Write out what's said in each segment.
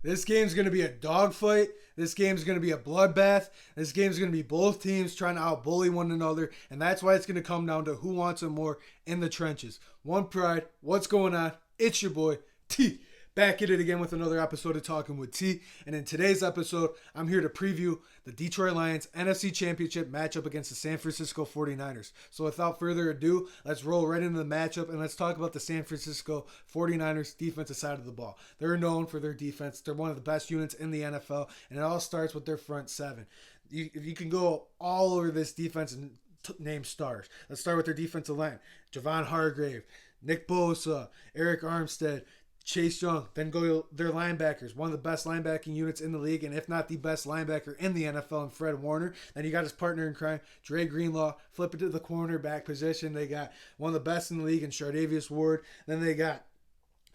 This game's going to be a dogfight. This game's going to be a bloodbath. This game's going to be both teams trying to outbully one another. And that's why it's going to come down to who wants it more in the trenches. One Pride, what's going on? It's your boy, T. Back at it again with another episode of Talking with T. And in today's episode, I'm here to preview the Detroit Lions NFC Championship matchup against the San Francisco 49ers. So without further ado, let's roll right into the matchup and let's talk about the San Francisco 49ers defensive side of the ball. They're known for their defense. They're one of the best units in the NFL, and it all starts with their front seven. You can go all over this defense and name stars. Let's start with their defensive line. Javon Hargrave, Nick Bosa, Eric Armstead, Chase Young. Then go their linebackers, one of the best linebacking units in the league, and if not the best linebacker in the NFL, and Fred Warner. Then you got his partner in crime, Dre Greenlaw. Flip it to the cornerback position. They got one of the best in the league in Shardavius Ward. Then they got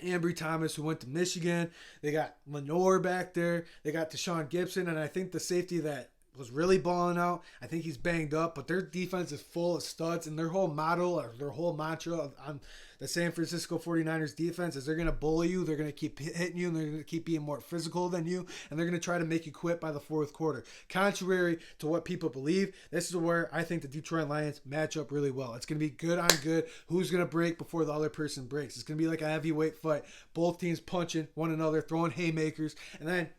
Ambry Thomas, who went to Michigan. They got Lenore back there. They got Deshaun Gibson, and I think the safety that was really balling out. I think he's banged up, but their defense is full of studs, and their whole model or their whole mantra on the San Francisco 49ers defense is they're going to bully you, they're going to keep hitting you, and they're going to keep being more physical than you, and they're going to try to make you quit by the fourth quarter. Contrary to what people believe, this is where I think the Detroit Lions match up really well. It's going to be good on good. Who's going to break before the other person breaks? It's going to be like a heavyweight fight. Both teams punching one another, throwing haymakers, and then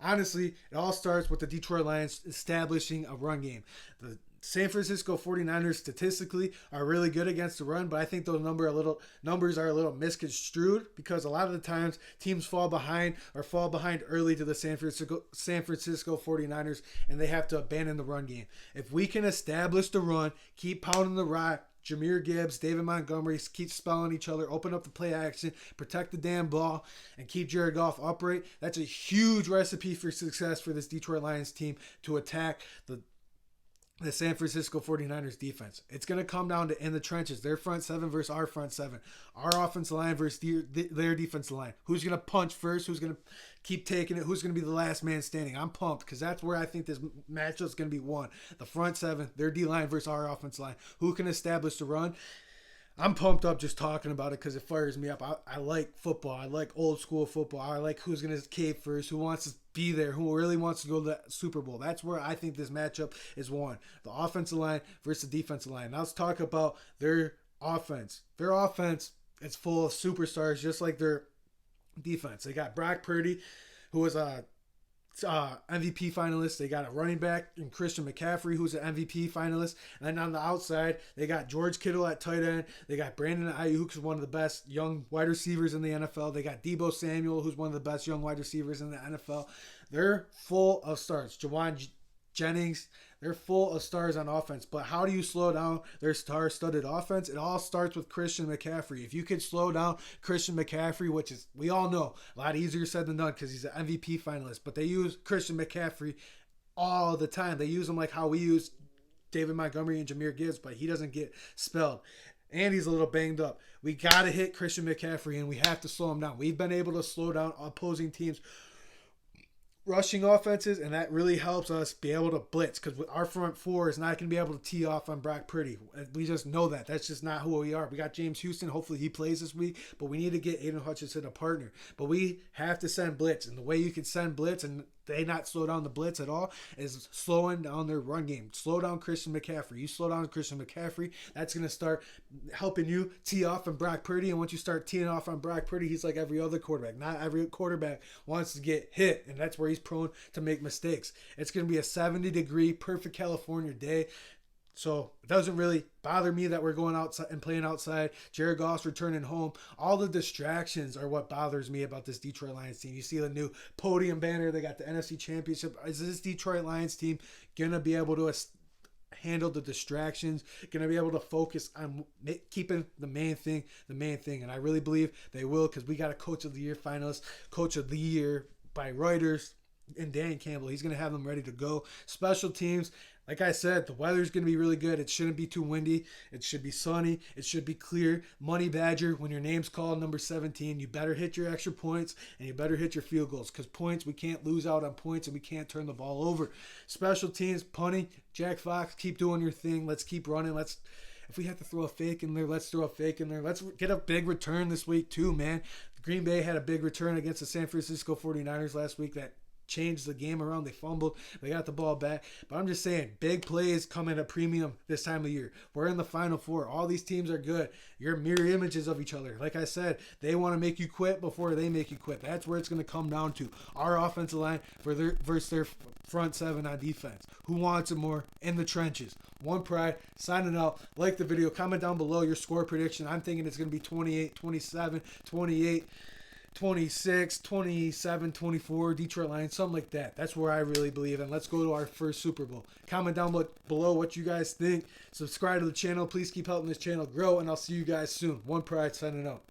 honestly, it all starts with the Detroit Lions establishing a run game. The San Francisco 49ers statistically are really good against the run, but I think those numbers are a little misconstrued because a lot of the times teams fall behind early to the San Francisco 49ers, and they have to abandon the run game. If we can establish the run, keep pounding the rock, Jahmyr Gibbs, David Montgomery keep spelling each other, open up the play action, protect the damn ball, and keep Jared Goff upright. That's a huge recipe for success for this Detroit Lions team to attack the San Francisco 49ers defense. It's going to come down to in the trenches, their front seven versus our front seven, our offensive line versus their defensive line. Who's going to punch first? Who's going to keep taking it? Who's going to be the last man standing? I'm pumped because that's where I think this matchup is going to be won. The front seven, their D-line versus our offensive line. Who can establish the run? I'm pumped up just talking about it because it fires me up. I like football. I like old school football. I like who's going to cave first, who wants to be there, who really wants to go to the Super Bowl. That's where I think this matchup is won. The offensive line versus the defensive line. Now let's talk about their offense. Their offense is full of superstars just like their defense. They got Brock Purdy, who was a MVP finalist. They got a running back in Christian McCaffrey, who's an MVP finalist. And then on the outside, they got George Kittle at tight end. They got Brandon Ayuk, who's one of the best young wide receivers in the NFL. They got Deebo Samuel, who's one of the best young wide receivers in the NFL. They're full of stars. Jawan Jennings, they're full of stars on offense. But how do you slow down their star-studded offense? It all starts with Christian McCaffrey. If you could slow down Christian McCaffrey, which is, we all know, a lot easier said than done because he's an MVP finalist, but they use Christian McCaffrey all the time. They use him like how we use David Montgomery and Jahmyr Gibbs, but he doesn't get spelled. And he's a little banged up. We got to hit Christian McCaffrey, and we have to slow him down. We've been able to slow down opposing teams' rushing offenses, and that really helps us be able to blitz because our front four is not going to be able to tee off on Brock Purdy. We just know that. That's just not who we are. We got James Houston. Hopefully he plays this week, but we need to get Aiden Hutchinson a partner. But we have to send blitz, and the way you can send blitz and they not slow down the blitz at all is slowing down their run game. Slow down Christian McCaffrey. You slow down Christian McCaffrey, that's going to start helping you tee off on Brock Purdy. And once you start teeing off on Brock Purdy, he's like every other quarterback. Not every quarterback wants to get hit, and that's where he's prone to make mistakes. It's going to be a 70-degree, perfect California day. So it doesn't really bother me that we're going outside and playing outside. Jared Goff's returning home. All the distractions are what bothers me about this Detroit Lions team. You see the new podium banner. They got the NFC Championship. Is this Detroit Lions team going to be able to handle the distractions? Going to be able to focus on keeping the main thing? And I really believe they will because we got a Coach of the Year finalist, Coach of the Year by Reuters, and Dan Campbell. He's going to have them ready to go. Special teams. Like I said, the weather's going to be really good. It shouldn't be too windy. It should be sunny. It should be clear. Money Badger, when your name's called, number 17, you better hit your extra points and you better hit your field goals because points, we can't lose out on points and we can't turn the ball over. Special teams, punting, Jack Fox, keep doing your thing. Let's keep running. If we have to throw a fake in there, let's throw a fake in there. Let's get a big return this week too, man. Green Bay had a big return against the San Francisco 49ers last week that changed the game around. They fumbled. They got the ball back. But I'm just saying, big plays come at a premium this time of year. We're in the Final Four. All these teams are good. You're mirror images of each other. Like I said, they want to make you quit before they make you quit. That's where it's going to come down to. Our offensive line versus their front seven on defense. Who wants it more in the trenches? One Pride, signing out. Like the video. Comment down below your score prediction. I'm thinking it's going to be 28, 27, 28. 26, 27, 24, Detroit Lions, something like that. That's where I really believe. And let's go to our first Super Bowl. Comment down below what you guys think. Subscribe to the channel. Please keep helping this channel grow. And I'll see you guys soon. One Pride signing out.